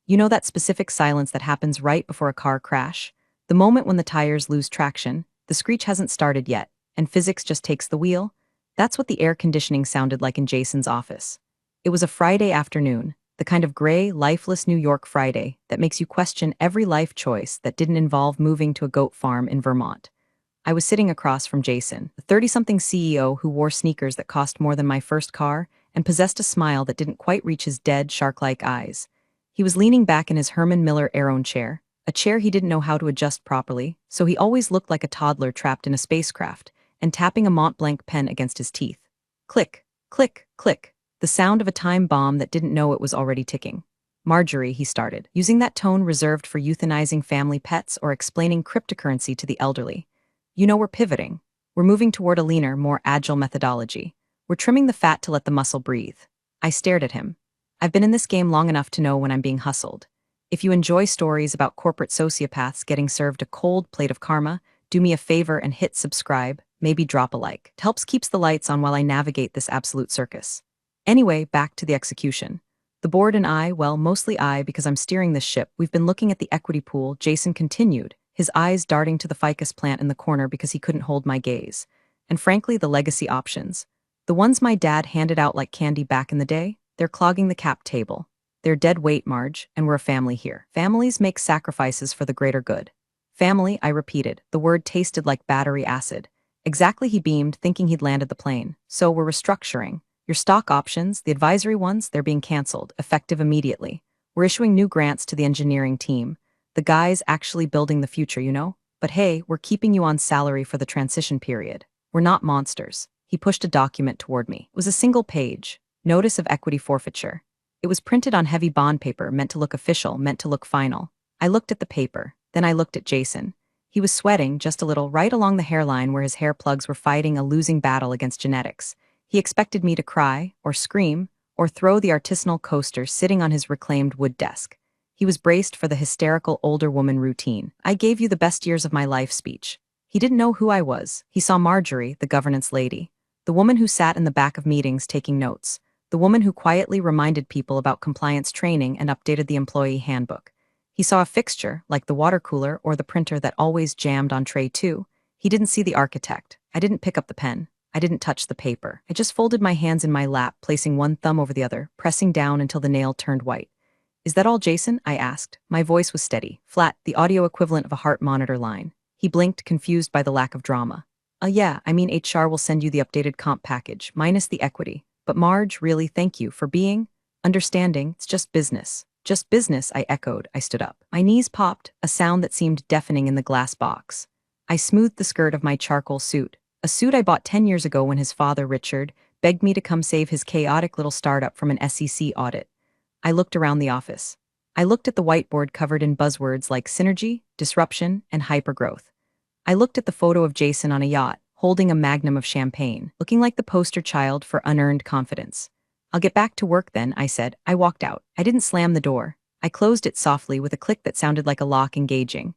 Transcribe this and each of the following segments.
You know that specific silence that happens right before a car crash? The moment when the tires lose traction, the screech hasn't started yet, and physics just takes the wheel? That's what the air conditioning sounded like in Jason's office. It was a Friday afternoon, the kind of gray, lifeless New York Friday that makes you question every life choice that didn't involve moving to a goat farm in Vermont. I was sitting across from Jason, the 30-something CEO who wore sneakers that cost more than my first car and possessed a smile that didn't quite reach his dead, shark-like eyes. He was leaning back in his Herman Miller Aeron chair, a chair he didn't know how to adjust properly, so he always looked like a toddler trapped in a spacecraft, and tapping a Mont Blanc pen against his teeth. Click, click, click, the sound of a time bomb that didn't know it was already ticking. Marjorie, he started, using that tone reserved for euthanizing family pets or explaining cryptocurrency to the elderly. You know, we're pivoting. We're moving toward a leaner, more agile methodology. We're trimming the fat to let the muscle breathe. I stared at him. I've been in this game long enough to know when I'm being hustled. If you enjoy stories about corporate sociopaths getting served a cold plate of karma, do me a favor and hit subscribe, maybe drop a like. It helps keeps the lights on while I navigate this absolute circus. Anyway, back to the execution. The board and I, well, mostly I because I'm steering this ship, we've been looking at the equity pool, Jason continued, his eyes darting to the ficus plant in the corner because he couldn't hold my gaze. And frankly, the legacy options. The ones my dad handed out like candy back in the day, they're clogging the cap table. They're dead weight, Marge, and we're a family here. Families make sacrifices for the greater good. Family, I repeated. The word tasted like battery acid. Exactly, he beamed, thinking he'd landed the plane. So we're restructuring. Your stock options, the advisory ones, they're being canceled, effective immediately. We're issuing new grants to the engineering team. The guys actually building the future, you know? But hey, we're keeping you on salary for the transition period. We're not monsters. He pushed a document toward me. It was a single page. Notice of equity forfeiture. It was printed on heavy bond paper, meant to look official, meant to look final. I looked at the paper. Then I looked at Jason. He was sweating, just a little, right along the hairline where his hair plugs were fighting a losing battle against genetics. He expected me to cry, or scream, or throw the artisanal coaster sitting on his reclaimed wood desk. He was braced for the hysterical older woman routine. I gave you the best years of my life speech. He didn't know who I was. He saw Marjorie, the governance lady. The woman who sat in the back of meetings taking notes. The woman who quietly reminded people about compliance training and updated the employee handbook. He saw a fixture, like the water cooler or the printer that always jammed on tray 2. He didn't see the architect. I didn't pick up the pen. I didn't touch the paper. I just folded my hands in my lap, placing one thumb over the other, pressing down until the nail turned white. Is that all, Jason? I asked. My voice was steady, flat, the audio equivalent of a heart monitor line. He blinked, confused by the lack of drama. Yeah, I mean HR will send you the updated comp package, minus the equity. But Marge, really, thank you for being understanding. It's just business. Just business, I echoed. I stood up. My knees popped, a sound that seemed deafening in the glass box. I smoothed the skirt of my charcoal suit, a suit I bought 10 years ago when his father, Richard, begged me to come save his chaotic little startup from an SEC audit. I looked around the office. I looked at the whiteboard covered in buzzwords like synergy, disruption, and hypergrowth. I looked at the photo of Jason on a yacht, holding a magnum of champagne, looking like the poster child for unearned confidence. I'll get back to work then, I said. I walked out. I didn't slam the door. I closed it softly with a click that sounded like a lock engaging.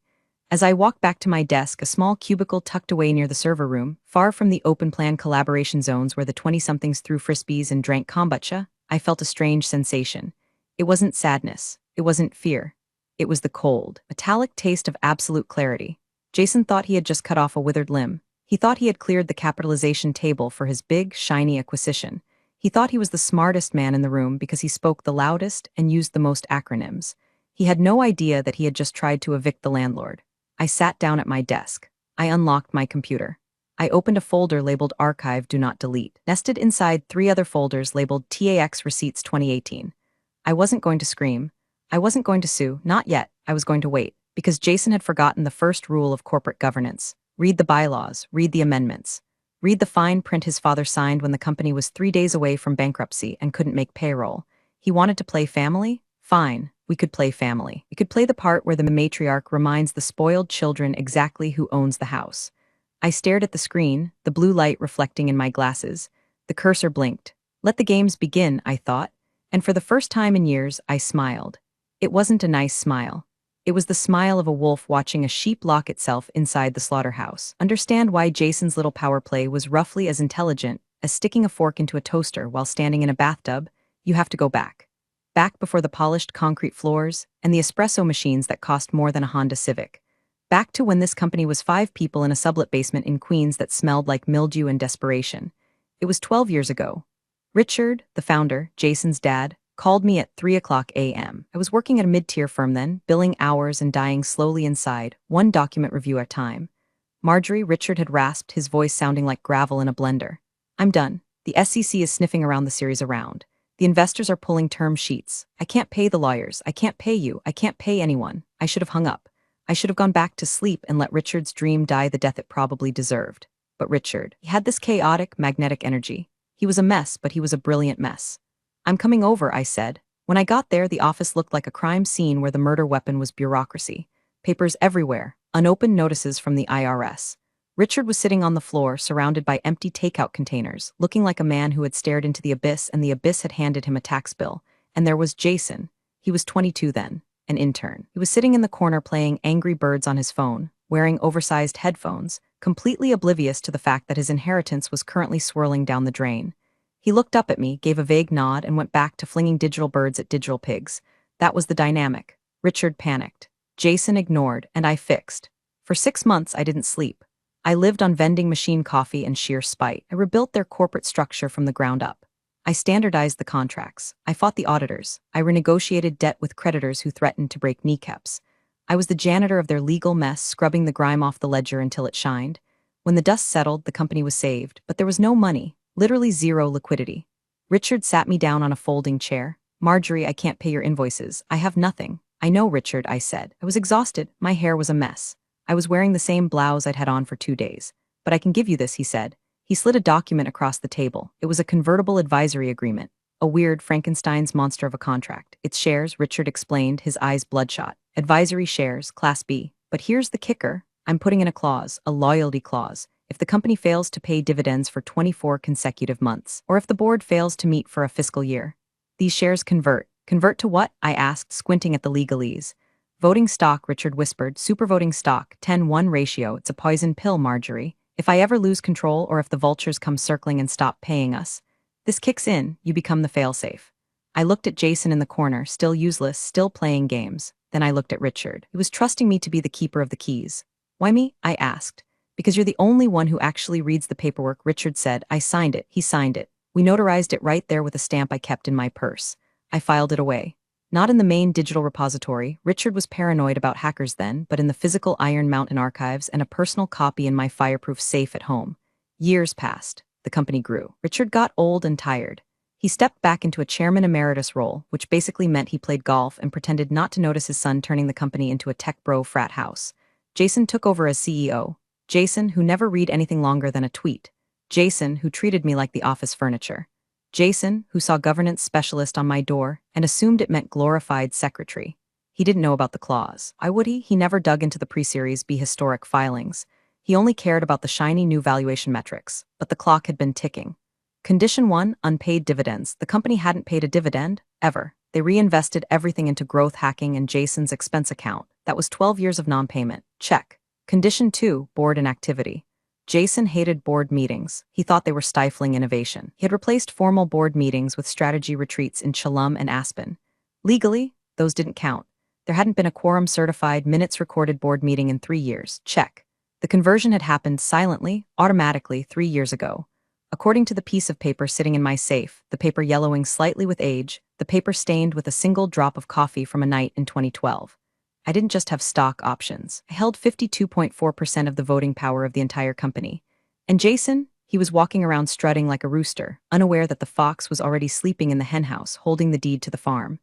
As I walked back to my desk, a small cubicle tucked away near the server room, far from the open-plan collaboration zones where the 20-somethings threw frisbees and drank kombucha, I felt a strange sensation. It wasn't sadness. It wasn't fear. It was the cold, metallic taste of absolute clarity. Jason thought he had just cut off a withered limb. He thought he had cleared the capitalization table for his big, shiny acquisition. He thought he was the smartest man in the room because he spoke the loudest and used the most acronyms. He had no idea that he had just tried to evict the landlord. I sat down at my desk. I unlocked my computer. I opened a folder labeled Archive Do Not Delete, nested inside 3 other folders labeled TAX Receipts 2018. I wasn't going to scream. I wasn't going to sue, not yet. I was going to wait, because Jason had forgotten the first rule of corporate governance. Read the bylaws, read the amendments. Read the fine print his father signed when the company was 3 days away from bankruptcy and couldn't make payroll. He wanted to play family? Fine, we could play family. We could play the part where the matriarch reminds the spoiled children exactly who owns the house. I stared at the screen, the blue light reflecting in my glasses. The cursor blinked. Let the games begin, I thought. And for the first time in years, I smiled. It wasn't a nice smile. It was the smile of a wolf watching a sheep lock itself inside the slaughterhouse. Understand why Jason's little power play was roughly as intelligent as sticking a fork into a toaster while standing in a bathtub? You have to go back. Back before the polished concrete floors and the espresso machines that cost more than a Honda Civic. Back to when this company was 5 people in a sublet basement in Queens that smelled like mildew and desperation. It was 12 years ago. Richard, the founder, Jason's dad, called me at 3 a.m. I was working at a mid-tier firm then, billing hours and dying slowly inside, one document review at a time. Marjorie, Richard had rasped, his voice sounding like gravel in a blender. I'm done. The SEC is sniffing around the series around. The investors are pulling term sheets. I can't pay the lawyers. I can't pay you. I can't pay anyone. I should have hung up. I should have gone back to sleep and let Richard's dream die the death it probably deserved. But Richard, he had this chaotic, magnetic energy. He was a mess, but he was a brilliant mess. I'm coming over, I said. When I got there, the office looked like a crime scene where the murder weapon was bureaucracy. Papers everywhere, unopened notices from the IRS. Richard was sitting on the floor, surrounded by empty takeout containers, looking like a man who had stared into the abyss and the abyss had handed him a tax bill. And there was Jason. He was 22 then, an intern. He was sitting in the corner playing Angry Birds on his phone, wearing oversized headphones, completely oblivious to the fact that his inheritance was currently swirling down the drain. He looked up at me, gave a vague nod, and went back to flinging digital birds at digital pigs. That was the dynamic. Richard panicked. Jason ignored, and I fixed. For 6 months, I didn't sleep. I lived on vending machine coffee and sheer spite. I rebuilt their corporate structure from the ground up. I standardized the contracts. I fought the auditors. I renegotiated debt with creditors who threatened to break kneecaps. I was the janitor of their legal mess, scrubbing the grime off the ledger until it shined. When the dust settled, the company was saved, but there was no money, literally zero liquidity. Richard sat me down on a folding chair. Marjorie, I can't pay your invoices. I have nothing. I know, Richard, I said. I was exhausted. My hair was a mess. I was wearing the same blouse I'd had on for 2 days. But I can give you this, he said. He slid a document across the table. It was a convertible advisory agreement. A weird Frankenstein's monster of a contract. Its shares, Richard explained, his eyes bloodshot. Advisory shares, Class B. But here's the kicker. I'm putting in a clause, a loyalty clause. If the company fails to pay dividends for 24 consecutive months, or if the board fails to meet for a fiscal year, these shares convert. Convert to what? I asked, squinting at the legalese. Voting stock, Richard whispered. Supervoting stock, 10-1 ratio. It's a poison pill, Marjorie. If I ever lose control or if the vultures come circling and stop paying us, this kicks in, you become the failsafe. I looked at Jason in the corner, still useless, still playing games. Then I looked at Richard. He was trusting me to be the keeper of the keys. Why me? I asked. Because you're the only one who actually reads the paperwork, Richard said. I signed it. He signed it. We notarized it right there with a stamp I kept in my purse. I filed it away. Not in the main digital repository. Richard was paranoid about hackers then, but in the physical Iron Mountain archives and a personal copy in my fireproof safe at home. Years passed. The company grew. Richard got old and tired. He stepped back into a chairman emeritus role, which basically meant he played golf and pretended not to notice his son turning the company into a tech bro frat house. Jason took over as CEO. Jason, who never read anything longer than a tweet. Jason, who treated me like the office furniture. Jason, who saw governance specialist on my door and assumed it meant glorified secretary. He didn't know about the clause. Why would he? He never dug into the pre-series B historic filings. He only cared about the shiny new valuation metrics, but the clock had been ticking. Condition 1, unpaid dividends. The company hadn't paid a dividend, ever. They reinvested everything into growth hacking and Jason's expense account. That was 12 years of non-payment. Check. Condition 2, board inactivity. Jason hated board meetings. He thought they were stifling innovation. He had replaced formal board meetings with strategy retreats in Chalum and Aspen. Legally, those didn't count. There hadn't been a quorum-certified, minutes-recorded board meeting in 3 years. Check. The conversion had happened silently, automatically, 3 years ago. According to the piece of paper sitting in my safe, the paper yellowing slightly with age, the paper stained with a single drop of coffee from a night in 2012. I didn't just have stock options. I held 52.4% of the voting power of the entire company. And Jason, he was walking around strutting like a rooster, unaware that the fox was already sleeping in the henhouse, holding the deed to the farm.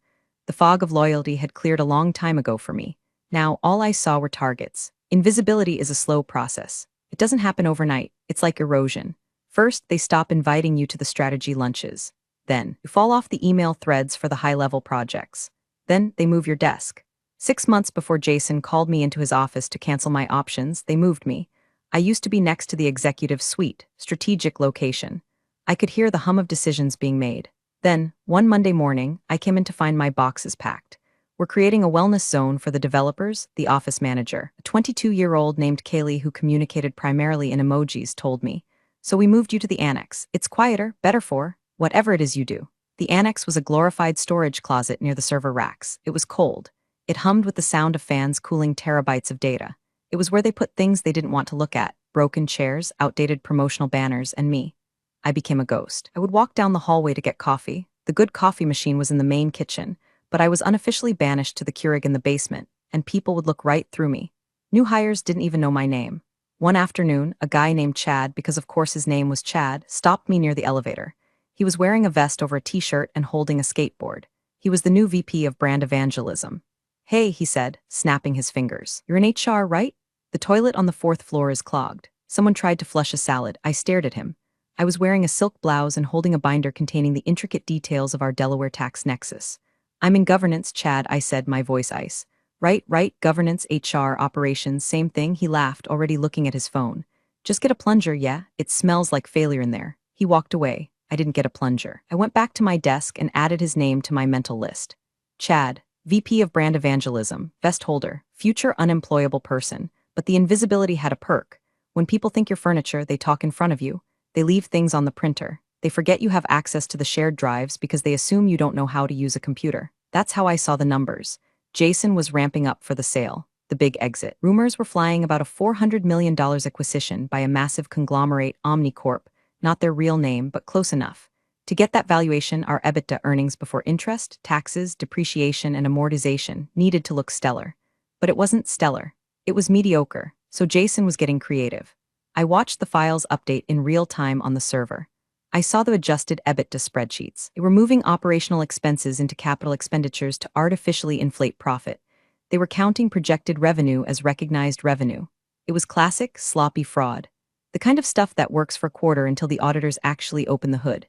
The fog of loyalty had cleared a long time ago for me. Now, all I saw were targets. Invisibility is a slow process. It doesn't happen overnight. It's like erosion. First, they stop inviting you to the strategy lunches. Then, you fall off the email threads for the high-level projects. Then, they move your desk. 6 months before Jason called me into his office to cancel my options, they moved me. I used to be next to the executive suite, strategic location. I could hear the hum of decisions being made. Then, one Monday morning, I came in to find my boxes packed. We're creating a wellness zone for the developers, the office manager. A 22-year-old named Kaylee who communicated primarily in emojis told me. So we moved you to the annex. It's quieter, better for whatever it is you do. The annex was a glorified storage closet near the server racks. It was cold. It hummed with the sound of fans cooling terabytes of data. It was where they put things they didn't want to look at: broken chairs, outdated promotional banners, and me. I became a ghost. I would walk down the hallway to get coffee. The good coffee machine was in the main kitchen, but I was unofficially banished to the Keurig in the basement, and people would look right through me. New hires didn't even know my name. One afternoon, a guy named Chad, because of course his name was Chad, stopped me near the elevator. He was wearing a vest over a t-shirt and holding a skateboard. He was the new VP of brand evangelism. "Hey," he said, snapping his fingers. "You're in HR, right? The toilet on the fourth floor is clogged. Someone tried to flush a salad." I stared at him. I was wearing a silk blouse and holding a binder containing the intricate details of our Delaware tax nexus. "I'm in governance, Chad," I said, my voice ice. Right, governance, HR, operations, same thing," he laughed, already looking at his phone. "Just get a plunger, yeah? It smells like failure in there." He walked away. I didn't get a plunger. I went back to my desk and added his name to my mental list. Chad, VP of Brand Evangelism, vest holder, future unemployable person. But the invisibility had a perk. When people think you're furniture, they talk in front of you. They leave things on the printer. They forget you have access to the shared drives because they assume you don't know how to use a computer. That's how I saw the numbers. Jason was ramping up for the sale, the big exit. Rumors were flying about a $400 million acquisition by a massive conglomerate, Omnicorp, not their real name, but close enough. To get that valuation, our EBITDA, earnings before interest, taxes, depreciation, and amortization, needed to look stellar. But it wasn't stellar. It was mediocre, so Jason was getting creative. I watched the files update in real time on the server. I saw the adjusted EBITDA spreadsheets. They were moving operational expenses into capital expenditures to artificially inflate profit. They were counting projected revenue as recognized revenue. It was classic, sloppy fraud. The kind of stuff that works for a quarter until the auditors actually open the hood.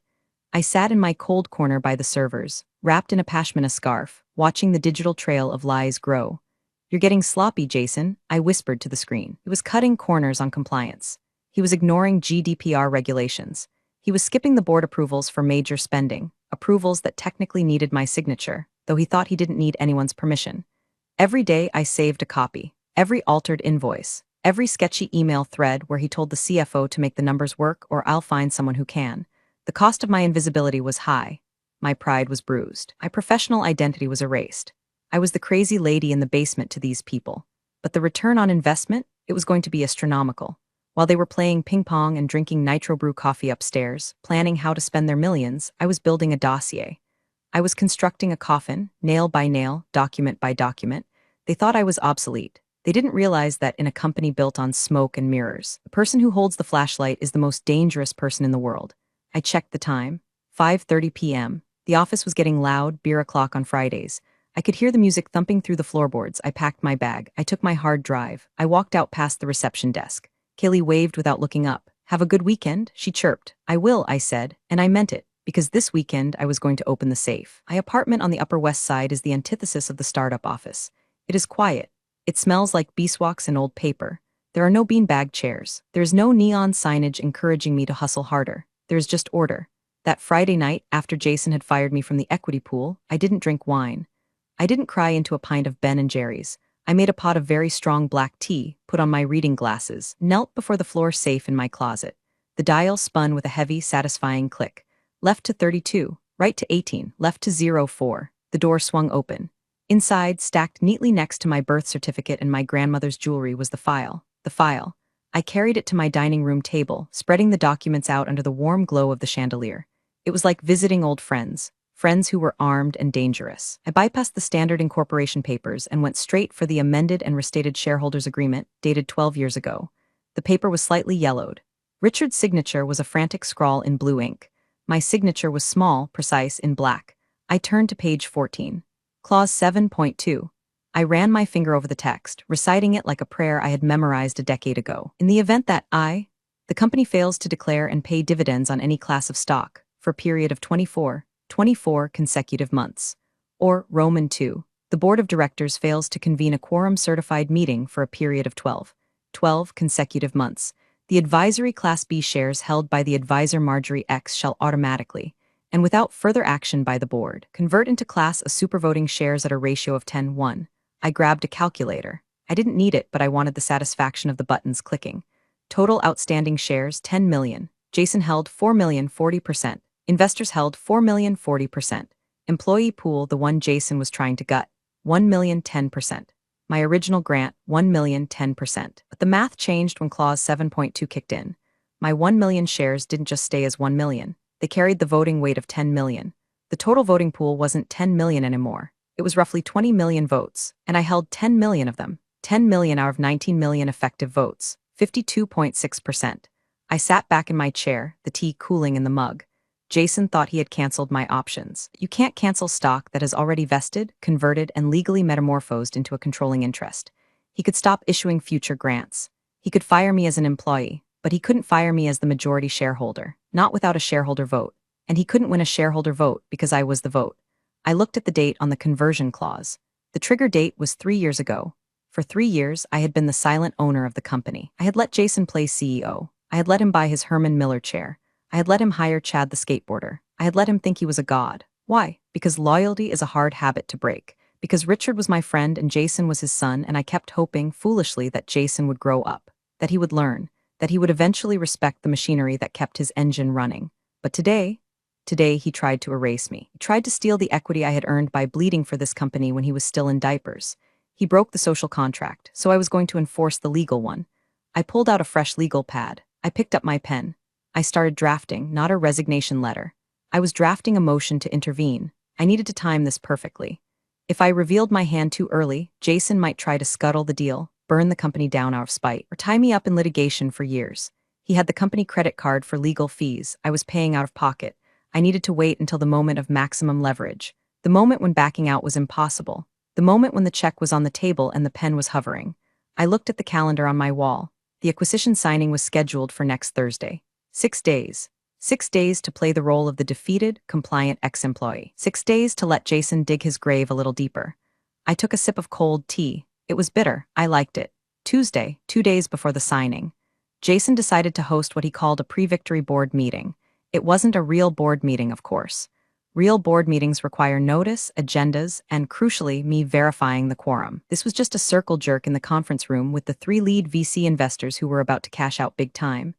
I sat in my cold corner by the servers, wrapped in a pashmina scarf, watching the digital trail of lies grow. "You're getting sloppy, Jason," I whispered to the screen. He was cutting corners on compliance. He was ignoring GDPR regulations. He was skipping the board approvals for major spending, approvals that technically needed my signature, though he thought he didn't need anyone's permission. Every day I saved a copy, every altered invoice, every sketchy email thread where he told the CFO to make the numbers work or I'll find someone who can. The cost of my invisibility was high. My pride was bruised. My professional identity was erased. I was the crazy lady in the basement to these people. But the return on investment, it was going to be astronomical. While they were playing ping pong and drinking nitro brew coffee upstairs, planning how to spend their millions, I was building a dossier. I was constructing a coffin, nail by nail, document by document. They thought I was obsolete. They didn't realize that in a company built on smoke and mirrors, the person who holds the flashlight is the most dangerous person in the world. I checked the time. 5:30 p.m. The office was getting loud, beer o'clock on Fridays. I could hear the music thumping through the floorboards. I packed my bag. I took my hard drive. I walked out past the reception desk. Kaylee waved without looking up. "Have a good weekend," she chirped. "I will," I said, and I meant it, because this weekend I was going to open the safe. My apartment on the Upper West Side is the antithesis of the startup office. It is quiet. It smells like beeswax and old paper. There are no beanbag chairs. There is no neon signage encouraging me to hustle harder. There is just order. That Friday night, after Jason had fired me from the equity pool, I didn't drink wine. I didn't cry into a pint of Ben & Jerry's. I made a pot of very strong black tea, put on my reading glasses, knelt before the floor safe in my closet. The dial spun with a heavy, satisfying click. Left to 32, right to 18, left to 04. The door swung open. Inside, stacked neatly next to my birth certificate and my grandmother's jewelry, was the file. The file. I carried it to my dining room table, spreading the documents out under the warm glow of the chandelier. It was like visiting old friends. Friends who were armed and dangerous. I bypassed the standard incorporation papers and went straight for the amended and restated shareholders agreement, dated 12 years ago. The paper was slightly yellowed. Richard's signature was a frantic scrawl in blue ink. My signature was small, precise, in black. I turned to page 14. Clause 7.2. I ran my finger over the text, reciting it like a prayer I had memorized a decade ago. In the event that the company fails to declare and pay dividends on any class of stock for a period of 24 consecutive months. Or, Roman 2, the board of directors fails to convene a quorum-certified meeting for a period of 12 consecutive months. The advisory Class B shares held by the advisor Marjorie X shall automatically, and without further action by the board, convert into Class A supervoting shares at a ratio of 10:1. I grabbed a calculator. I didn't need it, but I wanted the satisfaction of the buttons clicking. Total outstanding shares, 10 million. Jason held 4,040%. Investors held 4,040%. Employee pool, the one Jason was trying to gut, 1,010%. My original grant, 1,010%. But the math changed when Clause 7.2 kicked in. My 1 million shares didn't just stay as 1 million. They carried the voting weight of 10 million. The total voting pool wasn't 10 million anymore. It was roughly 20 million votes, and I held 10 million of them. 10 million out of 19 million effective votes, 52.6%. I sat back in my chair, the tea cooling in the mug. Jason thought he had canceled my options. You can't cancel stock that has already vested, converted, and legally metamorphosed into a controlling interest. He could stop issuing future grants. He could fire me as an employee, but he couldn't fire me as the majority shareholder, not without a shareholder vote. And he couldn't win a shareholder vote because I was the vote. I looked at the date on the conversion clause. The trigger date was 3 years ago. For 3 years, I had been the silent owner of the company. I had let Jason play CEO. I had let him buy his Herman Miller chair. I had let him hire Chad the skateboarder. I had let him think he was a god. Why? Because loyalty is a hard habit to break. Because Richard was my friend and Jason was his son, and I kept hoping, foolishly, that Jason would grow up, that he would learn, that he would eventually respect the machinery that kept his engine running. But today he tried to erase me. He tried to steal the equity I had earned by bleeding for this company when he was still in diapers. He broke the social contract, so I was going to enforce the legal one. I pulled out a fresh legal pad. I picked up my pen. I started drafting, not a resignation letter. I was drafting a motion to intervene. I needed to time this perfectly. If I revealed my hand too early, Jason might try to scuttle the deal, burn the company down out of spite, or tie me up in litigation for years. He had the company credit card for legal fees I was paying out of pocket. I needed to wait until the moment of maximum leverage, the moment when backing out was impossible, the moment when the check was on the table and the pen was hovering. I looked at the calendar on my wall. The acquisition signing was scheduled for next Thursday. 6 days. 6 days to play the role of the defeated, compliant ex-employee. 6 days to let Jason dig his grave a little deeper. I took a sip of cold tea. It was bitter. I liked it. Tuesday, 2 days before the signing, Jason decided to host what he called a pre-victory board meeting. It wasn't a real board meeting, of course. Real board meetings require notice, agendas, and, crucially, me verifying the quorum. This was just a circle jerk in the conference room with the 3 lead VC investors who were about to cash out big time.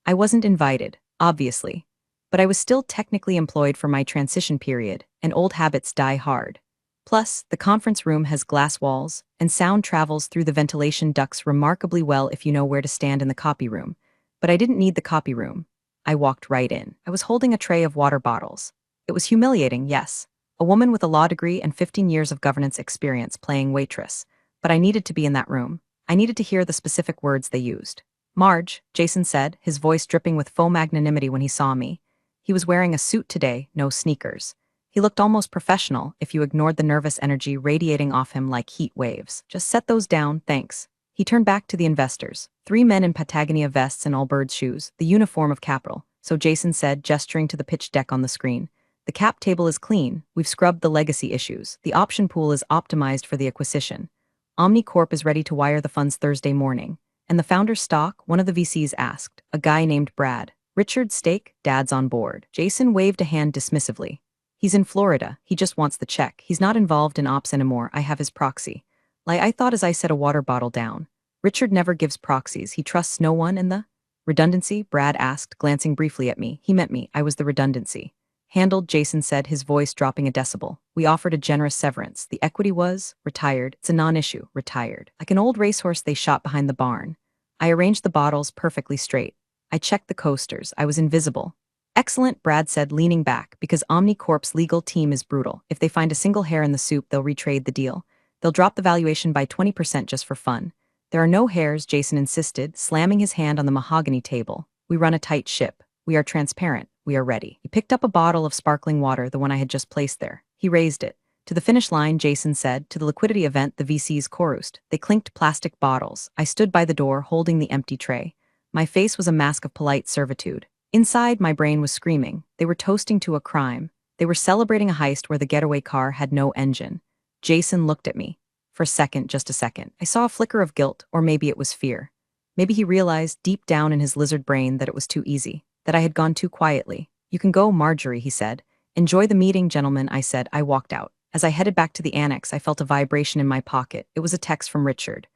I wasn't invited, obviously, but I was still technically employed for my transition period, and old habits die hard. Plus, the conference room has glass walls, and sound travels through the ventilation ducts remarkably well if you know where to stand in the copy room. But I didn't need the copy room. I walked right in. I was holding a tray of water bottles. It was humiliating, yes. A woman with a law degree and 15 years of governance experience playing waitress. But I needed to be in that room. I needed to hear the specific words they used. "Marge," Jason said, his voice dripping with faux magnanimity when he saw me. He was wearing a suit today, no sneakers. He looked almost professional if you ignored the nervous energy radiating off him like heat waves. "Just set those down, thanks." He turned back to the investors. 3 men in Patagonia vests and all-birds shoes, the uniform of capital. So Jason said, gesturing to the pitch deck on the screen. "The cap table is clean. We've scrubbed the legacy issues. The option pool is optimized for the acquisition. OmniCorp is ready to wire the funds Thursday morning. And the founder's stock?" one of the VCs asked, a guy named Brad. "Richard's stake? Dad's on board." Jason waved a hand dismissively. "He's in Florida. He just wants the check. He's not involved in ops anymore. I have his proxy." I thought as I set a water bottle down. "Richard never gives proxies. He trusts no one in the—" "Redundancy?" Brad asked, glancing briefly at me. He meant me. I was the redundancy. "Handled," Jason said, his voice dropping a decibel. "We offered a generous severance. The equity was retired. It's a non-issue. Retired. Like an old racehorse they shot behind the barn." I arranged the bottles perfectly straight. I checked the coasters. I was invisible. "Excellent," Brad said, leaning back, "because OmniCorp's legal team is brutal. If they find a single hair in the soup, they'll retrade the deal. They'll drop the valuation by 20% just for fun." "There are no hairs," Jason insisted, slamming his hand on the mahogany table. "We run a tight ship. We are transparent. We are ready." He picked up a bottle of sparkling water, the one I had just placed there. He raised it. "To the finish line," Jason said, "to the liquidity event," the VCs chorused. They clinked plastic bottles. I stood by the door, holding the empty tray. My face was a mask of polite servitude. Inside, my brain was screaming. They were toasting to a crime. They were celebrating a heist where the getaway car had no engine. Jason looked at me. For a second, just a second, I saw a flicker of guilt, or maybe it was fear. Maybe he realized, deep down in his lizard brain, that it was too easy, that I had gone too quietly. "You can go, Marjorie," he said. "Enjoy the meeting, gentlemen," I said. I walked out. As I headed back to the annex, I felt a vibration in my pocket. It was a text from Richard.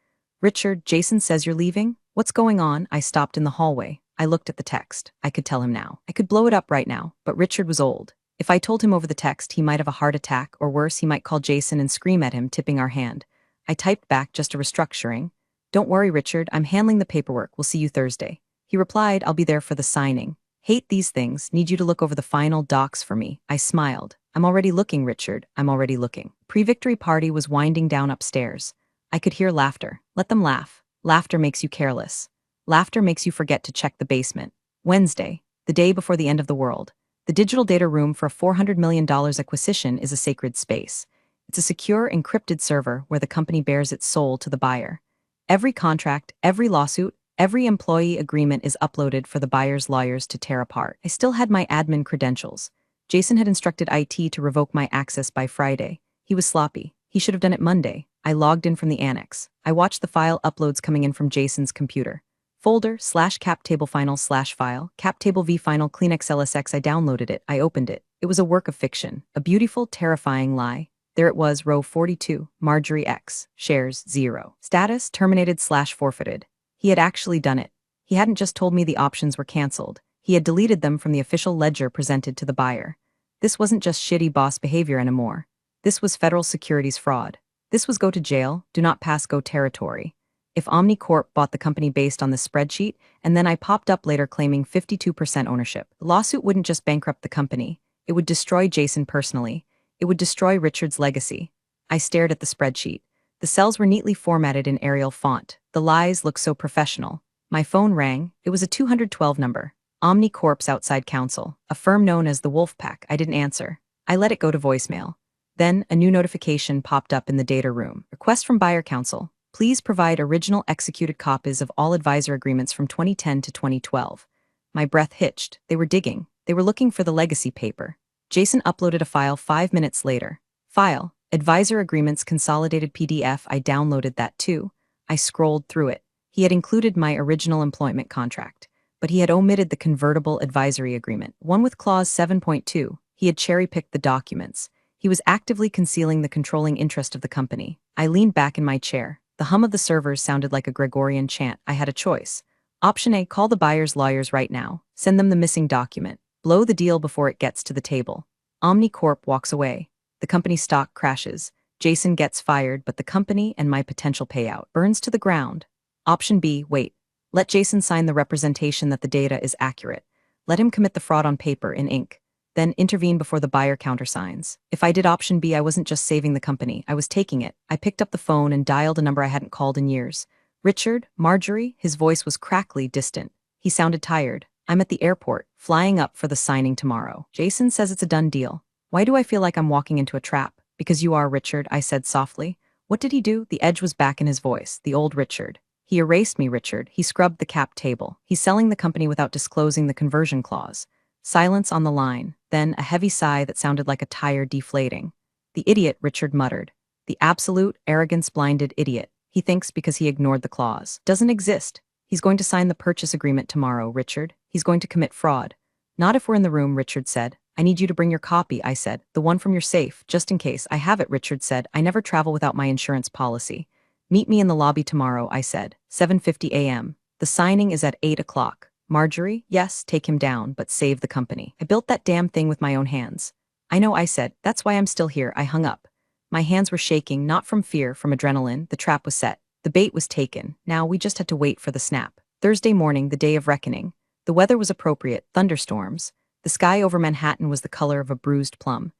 "Richard, Jason says you're leaving? What's going on?" I stopped in the hallway. I looked at the text. I could tell him now. I could blow it up right now, but Richard was old. If I told him over the text, he might have a heart attack, or worse, he might call Jason and scream at him, tipping our hand. I typed back, just a restructuring. Don't worry, Richard, I'm handling the paperwork. We'll see you Thursday. He replied, I'll be there for the signing. Hate these things. Need you to look over the final docs for me. I smiled. I'm already looking, Richard. I'm already looking. Pre-victory party was winding down upstairs. I could hear laughter. Let them laugh. Laughter makes you careless. Laughter makes you forget to check the basement. Wednesday, the day before the end of the world. The digital data room for a $400 million acquisition is a sacred space. It's a secure, encrypted server where the company bears its soul to the buyer. Every contract, every lawsuit, every employee agreement is uploaded for the buyer's lawyers to tear apart. I still had my admin credentials. Jason had instructed IT to revoke my access by Friday. He was sloppy. He should have done it Monday. I logged in from the annex. I watched the file uploads coming in from Jason's computer. Folder /cap table final /file, cap table v final clean XLSX. I downloaded it. I opened it. It was a work of fiction, a beautiful, terrifying lie. There it was, row 42, Marjorie X, shares 0. Status terminated /forfeited. He had actually done it. He hadn't just told me the options were canceled. He had deleted them from the official ledger presented to the buyer. This wasn't just shitty boss behavior anymore. This was federal securities fraud. This was go to jail, do not pass go territory. If OmniCorp bought the company based on this spreadsheet, and then I popped up later claiming 52% ownership, the lawsuit wouldn't just bankrupt the company. It would destroy Jason personally. It would destroy Richard's legacy. I stared at the spreadsheet. The cells were neatly formatted in Arial font. The lies looked so professional. My phone rang. It was a 212 number. OmniCorp's outside counsel, a firm known as the Wolfpack. I didn't answer. I let it go to voicemail. Then, a new notification popped up in the data room. Request from buyer counsel. Please provide original executed copies of all advisor agreements from 2010 to 2012. My breath hitched. They were digging. They were looking for the legacy paper. Jason uploaded a file 5 minutes later. File, advisor agreements consolidated PDF. I downloaded that too. I scrolled through it. He had included my original employment contract, but he had omitted the convertible advisory agreement, one with clause 7.2. He had cherry-picked the documents. He was actively concealing the controlling interest of the company. I leaned back in my chair. The hum of the servers sounded like a Gregorian chant. I had a choice. Option A, call the buyer's lawyers right now. Send them the missing document. Blow the deal before it gets to the table. OmniCorp walks away. The company's stock crashes. Jason gets fired, but the company and my potential payout burns to the ground. Option B, wait. Let Jason sign the representation that the data is accurate. Let him commit the fraud on paper in ink. Then intervene before the buyer countersigns. If I did option B, I wasn't just saving the company, I was taking it. I picked up the phone and dialed a number I hadn't called in years. Richard? Marjorie? His voice was crackly, distant. He sounded tired. I'm at the airport, flying up for the signing tomorrow. Jason says it's a done deal. Why do I feel like I'm walking into a trap? Because you are, Richard, I said softly. What did he do? The edge was back in his voice, the old Richard. He erased me, Richard. He scrubbed the cap table. He's selling the company without disclosing the conversion clause. Silence on the line, then a heavy sigh that sounded like a tire deflating. The idiot, Richard muttered. The absolute, arrogance-blinded idiot. He thinks because he ignored the clause. Doesn't exist. He's going to sign the purchase agreement tomorrow, Richard. He's going to commit fraud. Not if we're in the room, Richard said. I need you to bring your copy, I said. The one from your safe, just in case. I have it, Richard said. I never travel without my insurance policy. Meet me in the lobby tomorrow, I said. 7:50 a.m. The signing is at 8 o'clock. Marjorie? Yes, take him down, but save the company. I built that damn thing with my own hands. I know, I said. That's why I'm still here. I hung up. My hands were shaking, not from fear, from adrenaline. The trap was set. The bait was taken. Now we just had to wait for the snap. Thursday morning, the day of reckoning. The weather was appropriate, thunderstorms. The sky over Manhattan was the color of a bruised plum.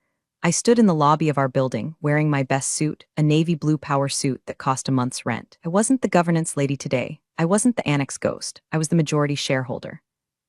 I stood in the lobby of our building, wearing my best suit, a navy blue power suit that cost a month's rent. I wasn't the governance lady today. I wasn't the annex ghost. I was the majority shareholder.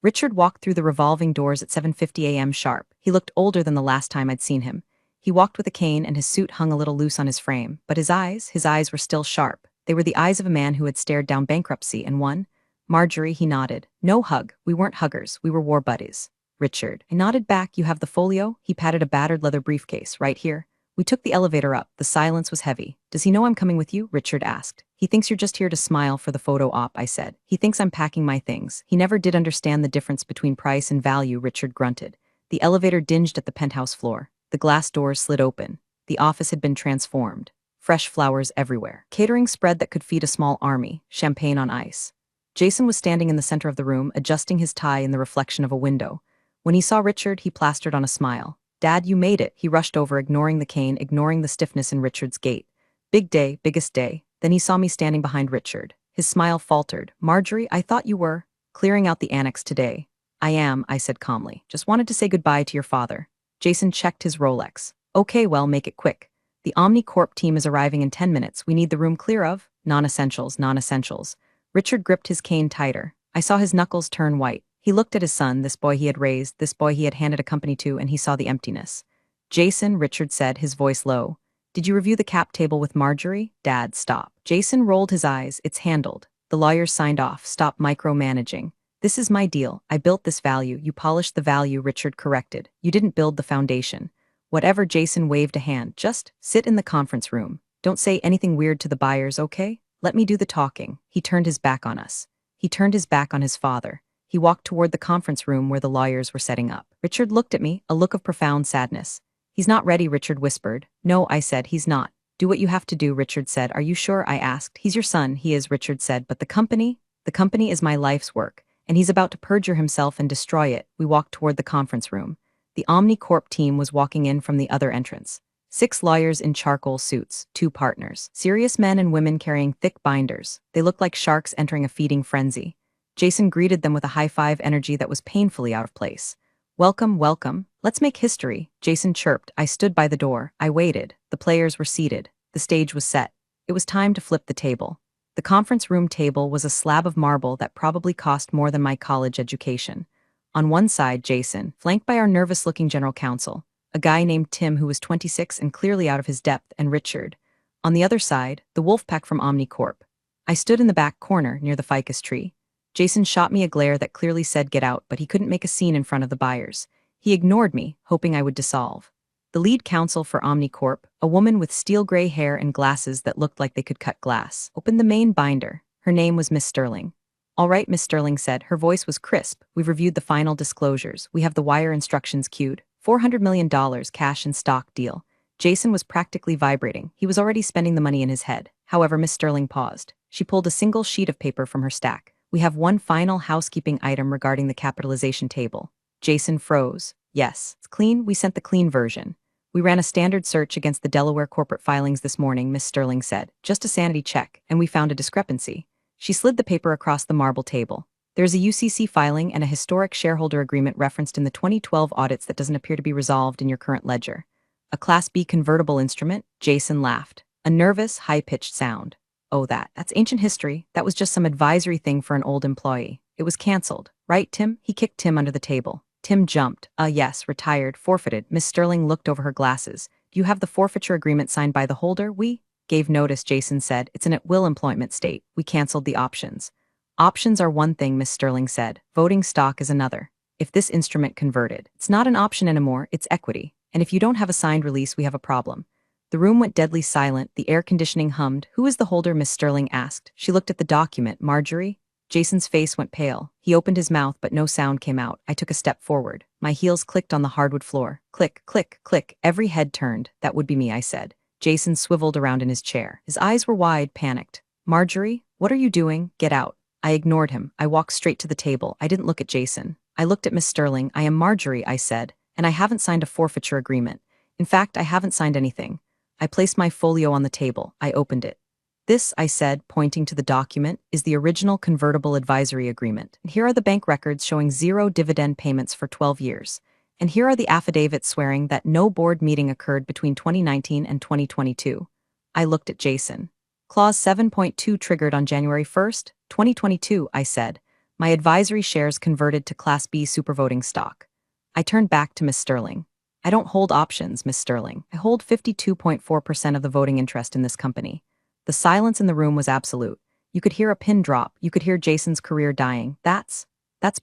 Richard walked through the revolving doors at 7:50 a.m. sharp. He looked older than the last time I'd seen him. He walked with a cane and his suit hung a little loose on his frame, but his eyes were still sharp. They were the eyes of a man who had stared down bankruptcy and won. Marjorie, he nodded. No hug. We weren't huggers. We were war buddies. Richard. I nodded back. You have the folio? He patted a battered leather briefcase. Right here. We took the elevator up. The silence was heavy. Does he know I'm coming with you? Richard asked. He thinks you're just here to smile for the photo op, I said. He thinks I'm packing my things. He never did understand the difference between price and value, Richard grunted. The elevator dinged at the penthouse floor. The glass doors slid open. The office had been transformed. Fresh flowers everywhere. Catering spread that could feed a small army. Champagne on ice. Jason was standing in the center of the room, adjusting his tie in the reflection of a window. When he saw Richard, he plastered on a smile. "Dad, you made it." He rushed over, ignoring the cane, ignoring the stiffness in Richard's gait. "Big day, biggest day." Then he saw me standing behind Richard. His smile faltered. "Marjorie, I thought you were clearing out the annex today." "I am," I said calmly. "Just wanted to say goodbye to your father." Jason checked his Rolex. "Okay, well, make it quick. The OmniCorp team is arriving in 10 minutes. We need the room clear of non-essentials, non-essentials." Richard gripped his cane tighter. I saw his knuckles turn white. He looked at his son, this boy he had raised, this boy he had handed a company to, and he saw the emptiness. "Jason," Richard said, his voice low. "Did you review the cap table with Marjorie?" "Dad, stop." Jason rolled his eyes. "It's handled. The lawyers signed off. Stop micromanaging. This is my deal. I built this value. You polished the value," Richard corrected. "You didn't build the foundation." "Whatever," Jason waved a hand. "Just sit in the conference room. Don't say anything weird to the buyers, okay? Let me do the talking." He turned his back on us. He turned his back on his father. He walked toward the conference room where the lawyers were setting up. Richard looked at me, a look of profound sadness. "He's not ready," Richard whispered. "No," I said, "he's not." "Do what you have to do," Richard said. "Are you sure?" I asked. "He's your son." "He is," Richard said, "but the company? The company is my life's work, and he's about to perjure himself and destroy it." We walked toward the conference room. The OmniCorp team was walking in from the other entrance. 6 lawyers in charcoal suits, 2 partners. Serious men and women carrying thick binders. They looked like sharks entering a feeding frenzy. Jason greeted them with a high-five energy that was painfully out of place. "Welcome, welcome. Let's make history," Jason chirped. I stood by the door. I waited. The players were seated. The stage was set. It was time to flip the table. The conference room table was a slab of marble that probably cost more than my college education. On one side, Jason, flanked by our nervous-looking general counsel, a guy named Tim who was 26 and clearly out of his depth, and Richard. On the other side, the Wolfpack from OmniCorp. I stood in the back corner, near the ficus tree. Jason shot me a glare that clearly said get out, but he couldn't make a scene in front of the buyers. He ignored me, hoping I would dissolve. The lead counsel for OmniCorp, a woman with steel-gray hair and glasses that looked like they could cut glass, opened the main binder. Her name was Miss Sterling. "All right," Miss Sterling said. Her voice was crisp. "We've reviewed the final disclosures. We have the wire instructions queued. $400 million cash and stock deal." Jason was practically vibrating. He was already spending the money in his head. However, Miss Sterling paused. She pulled a single sheet of paper from her stack. "We have one final housekeeping item regarding the capitalization table." Jason froze. "Yes, it's clean. We sent the clean version. We ran a standard search against the Delaware corporate filings this morning," Miss Sterling said. "Just a sanity check, and we found a discrepancy." She slid the paper across the marble table. "There's a UCC filing and a historic shareholder agreement referenced in the 2012 audits that doesn't appear to be resolved in your current ledger." "A Class B convertible instrument?" Jason laughed. A nervous, high-pitched sound. "Oh, that's ancient history. That was just some advisory thing for an old employee. It was canceled. Right, Tim?" He kicked Tim under the table. Tim jumped. Yes, retired, forfeited." Miss Sterling looked over her glasses. "Do you have the forfeiture agreement signed by the holder?" "We gave notice," Jason said. "It's an at-will employment state. We canceled the options." "Options are one thing," Miss Sterling said. "Voting stock is another. If this instrument converted, it's not an option anymore, it's equity. And if you don't have a signed release, we have a problem." The room went deadly silent. The air conditioning hummed. "Who is the holder?" Miss Sterling asked. She looked at the document. "Marjorie?" Jason's face went pale. He opened his mouth, but no sound came out. I took a step forward. My heels clicked on the hardwood floor. Click, click, click. Every head turned. "That would be me," I said. Jason swiveled around in his chair. His eyes were wide, panicked. "Marjorie, what are you doing? Get out." I ignored him. I walked straight to the table. I didn't look at Jason. I looked at Miss Sterling. "I am Marjorie," I said, "and I haven't signed a forfeiture agreement. In fact, I haven't signed anything." I placed my folio on the table. I opened it. "This," I said, pointing to the document, "is the original convertible advisory agreement. And here are the bank records showing 0 dividend payments for 12 years. And here are the affidavits swearing that no board meeting occurred between 2019 and 2022. I looked at Jason. "Clause 7.2 triggered on January 1st, 2022, I said. "My advisory shares converted to Class B supervoting stock." I turned back to Miss Sterling. "I don't hold options, Miss Sterling. I hold 52.4% of the voting interest in this company." The silence in the room was absolute. You could hear a pin drop. You could hear Jason's career dying. That's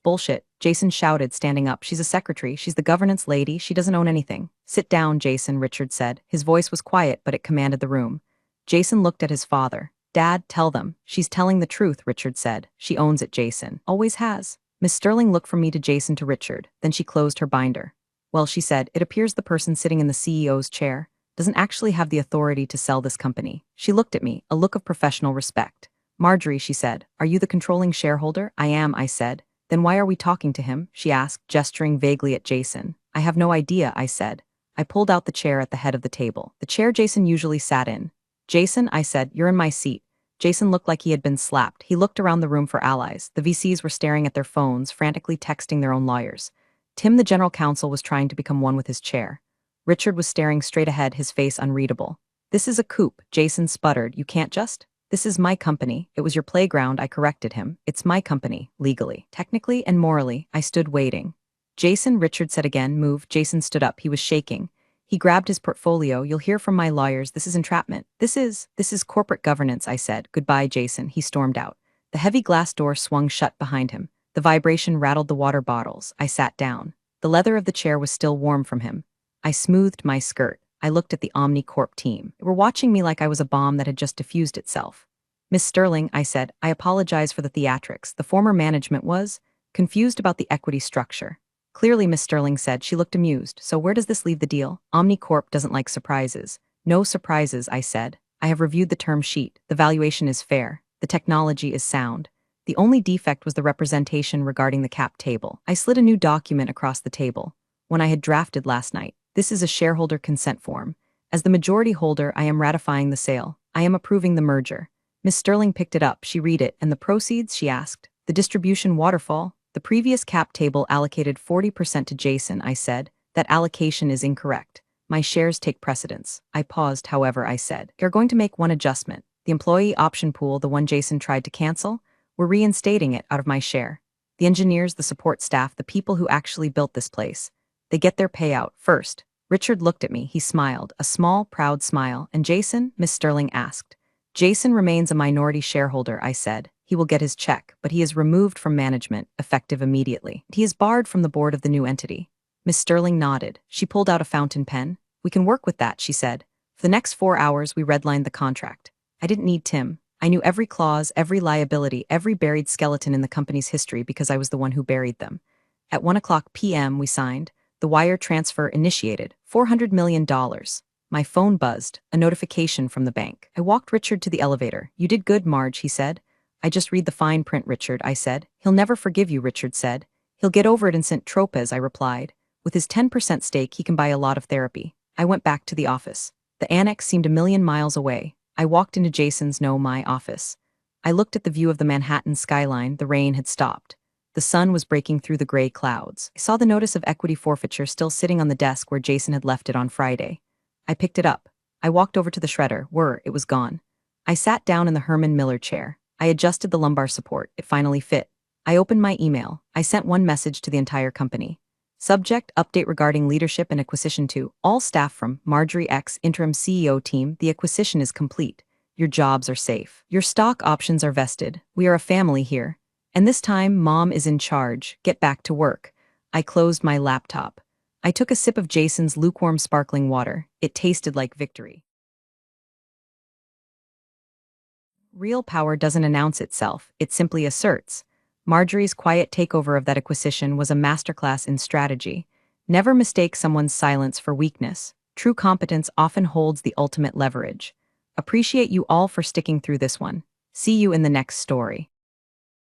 bullshit," Jason shouted, standing up. "She's a secretary. She's the governance lady. She doesn't own anything." "Sit down, Jason," Richard said. His voice was quiet, but it commanded the room. Jason looked at his father. "Dad, tell them." "She's telling the truth," Richard said. "She owns it, Jason. Always has." Miss Sterling looked from me to Jason to Richard. Then she closed her binder. "Well," she said, "it appears the person sitting in the CEO's chair doesn't actually have the authority to sell this company." She looked at me, a look of professional respect. Marjorie, she said, are you the controlling shareholder? I am, I said. Then why are we talking to him? She asked, gesturing vaguely at Jason. I have no idea, I said. I pulled out the chair at the head of the table, the chair Jason usually sat in. Jason, I said, you're in my seat. Jason looked like he had been slapped. He looked around the room for allies. The VCs were staring at their phones, frantically texting their own lawyers. Tim, the general counsel, was trying to become one with his chair. Richard was staring straight ahead, his face unreadable. This is a coup, Jason sputtered. You can't just? This is my company. It was your playground, I corrected him. It's my company, legally. Technically and morally, I stood waiting. Jason, Richard said again, move. Jason stood up. He was shaking. He grabbed his portfolio. You'll hear from my lawyers. This is entrapment. This is corporate governance, I said. Goodbye, Jason. He stormed out. The heavy glass door swung shut behind him. The vibration rattled the water bottles. I sat down. The leather of the chair was still warm from him. I smoothed my skirt. I looked at the OmniCorp team. They were watching me like I was a bomb that had just diffused itself. Miss Sterling, I said, I apologize for the theatrics. The former management was confused about the equity structure. Clearly, Miss Sterling said. She looked amused. So where does this leave the deal? OmniCorp doesn't like surprises. No surprises, I said. I have reviewed the term sheet. The valuation is fair. The technology is sound. The only defect was the representation regarding the cap table. I slid a new document across the table. One I had drafted last night. This is a shareholder consent form. As the majority holder, I am ratifying the sale. I am approving the merger. Miss Sterling picked it up. She read it. And the proceeds, she asked. The distribution waterfall. The previous cap table allocated 40% to Jason, I said. That allocation is incorrect. My shares take precedence. I paused, however, I said. You're going to make one adjustment. The employee option pool, the one Jason tried to cancel, we're reinstating it out of my share. The engineers, the support staff, the people who actually built this place. They get their payout first. Richard looked at me. He smiled, a small, proud smile. And Jason? Miss Sterling asked. Jason remains a minority shareholder, I said. He will get his check, but he is removed from management, effective immediately. He is barred from the board of the new entity. Miss Sterling nodded. She pulled out a fountain pen. We can work with that, she said. For the next 4 hours, we redlined the contract. I didn't need Tim. I knew every clause, every liability, every buried skeleton in the company's history because I was the one who buried them. At 1:00 p.m., we signed. The wire transfer initiated. $400 million. My phone buzzed, a notification from the bank. I walked Richard to the elevator. You did good, Marge, he said. I just read the fine print, Richard, I said. He'll never forgive you, Richard said. He'll get over it in St. Tropez, I replied. With his 10% stake, he can buy a lot of therapy. I went back to the office. The annex seemed a million miles away. I walked into Jason's my office. I looked at the view of the Manhattan skyline. The rain had stopped. The sun was breaking through the gray clouds. I saw the notice of equity forfeiture still sitting on the desk where Jason had left it on Friday. I picked it up. I walked over to the shredder. It was gone. I sat down in the Herman Miller chair. I adjusted the lumbar support. It finally fit. I opened my email. I sent one message to the entire company. Subject, update regarding leadership and acquisition to all staff from Marjorie X interim CEO team. The acquisition is complete. Your jobs are safe. Your stock options are vested. We are a family here. And this time, Mom is in charge. Get back to work. I closed my laptop. I took a sip of Jason's lukewarm sparkling water. It tasted like victory. Real power doesn't announce itself. It simply asserts. Marjorie's quiet takeover of that acquisition was a masterclass in strategy. Never mistake someone's silence for weakness. True competence often holds the ultimate leverage. Appreciate you all for sticking through this one. See you in the next story.